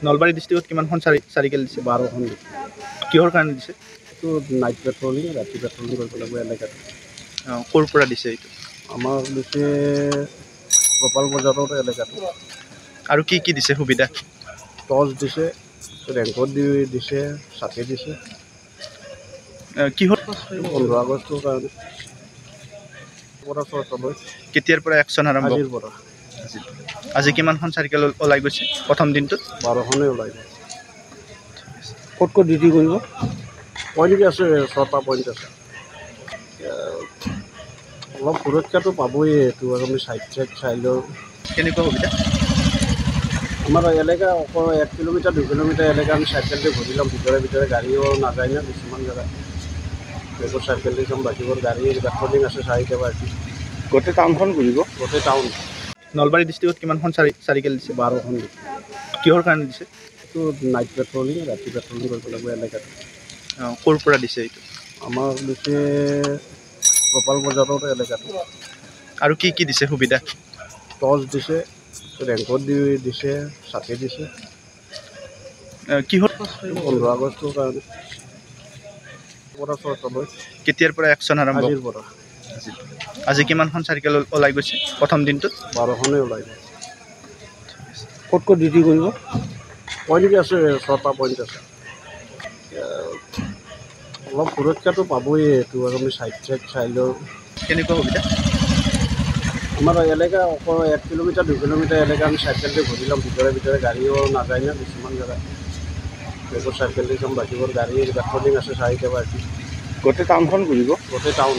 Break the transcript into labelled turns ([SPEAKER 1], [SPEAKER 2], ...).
[SPEAKER 1] নলবাৰী ডিষ্ট্ৰিক্টত কিমানখন চাৰিকেল দিছে?
[SPEAKER 2] 12খন দিছে।
[SPEAKER 1] কিহৰ কাৰণে দিছে?
[SPEAKER 2] এইটো নাইট পেট্ৰলিং, ৰাতি পেট্ৰলিং কৰিব লাগিব এলেকাত।
[SPEAKER 1] ক'ৰ পৰা দিছে এইটো?
[SPEAKER 2] আমাক দিছে গোপাল বজাৰৰ এলেকাত।
[SPEAKER 1] আৰু কি কি দিছে সুবিধা?
[SPEAKER 2] টৰ্চ দিছে, ৰেংকত দিছে, ছাতি দিছে।
[SPEAKER 1] কিহৰ?
[SPEAKER 2] 15 আগষ্টৰ কাৰণে পৰা চৰকাৰলৈ
[SPEAKER 1] কেতিয়াৰ পৰা একশ্যন আৰম্ভ?
[SPEAKER 2] আজিৰ পৰা।
[SPEAKER 1] আজি কিমানখন চাইকেল ওলাই গৈছে প্ৰথম দিনটোত?
[SPEAKER 2] 12খনেই ওলাই গ'ল। ক'ত ক'ত ডিউটি কৰিব? পইণ্ট আছে, 6টা পইণ্ট আছে। অলপ সুৰক্ষাটো পাবই, এইটো আৰু আমি চাইড চাই লওঁ।
[SPEAKER 1] কেনেকুৱা সুবিধা?
[SPEAKER 2] আমাৰ এলেকা অকল 1 কিলোমিটাৰ 2 কিলোমিটাৰ এলেকা আমি চাইকেল দি ঘূৰি ল'ম। ভিতৰে গাড়ীও নাযায় না কিছুমান জেগাত। এইবোৰ চাইকেল দি যাম, বাকীবোৰ গাড়ী পেট্ৰলিং আছে 4টা বাকী।
[SPEAKER 1] গোটেই টাউনখন ঘূৰিব?
[SPEAKER 2] গোটেই টাউন।
[SPEAKER 1] নলবাৰী ডিষ্ট্ৰিক্টত কিমানখন চাৰিকেল দিছে?
[SPEAKER 2] 12খন দিছে।
[SPEAKER 1] কিহৰ কাৰণে দিছে?
[SPEAKER 2] এইটো নাইট পেট্ৰলিং, ৰাতি পেট্ৰলিং কৰিব লাগিব এলেকাত।
[SPEAKER 1] ক'ৰ পৰা দিছে এইটো?
[SPEAKER 2] আমাক দিছে গোপাল বজাৰৰ এলেকাত।
[SPEAKER 1] আৰু কি কি দিছে সুবিধা?
[SPEAKER 2] টৰ্চ দিছে, ৰেংকত দিছে, ছাতি দিছে।
[SPEAKER 1] কিহৰ?
[SPEAKER 2] 15 আগষ্টৰ কাৰণে পৰা চৰকাৰলৈ।
[SPEAKER 1] কেতিয়াৰ পৰা একশ্যন আৰম্ভ?
[SPEAKER 2] আজিৰ পৰা।
[SPEAKER 1] আজি কিমানখন চাইকেল ওলাই গৈছে প্ৰথম দিনটোত?
[SPEAKER 2] 12খনেই ওলাই গ'ল। ক'ত ক'ত ডিউটি কৰিব? পইণ্ট আছে, 6টা পইণ্ট আছে। অলপ সুৰক্ষাটো পাবই, এইটো আৰু আমি চাইড চাই লওঁ।
[SPEAKER 1] কেনেকুৱা সুবিধা?
[SPEAKER 2] আমাৰ এলেকা অকল 1 কিলোমিটাৰ 2 কিলোমিটাৰ এলেকা আমি চাইকেল দি ঘূৰি ল'ম। ভিতৰে গাড়ীও নাযায় না কিছুমান জেগাত। এইবোৰ চাইকেল দি যাম, বাকীবোৰ গাড়ী পেট্ৰলিং আছে 4টা বাকী।
[SPEAKER 1] গোটেই টাউনখন ঘূৰিব?
[SPEAKER 2] গোটেই টাউন।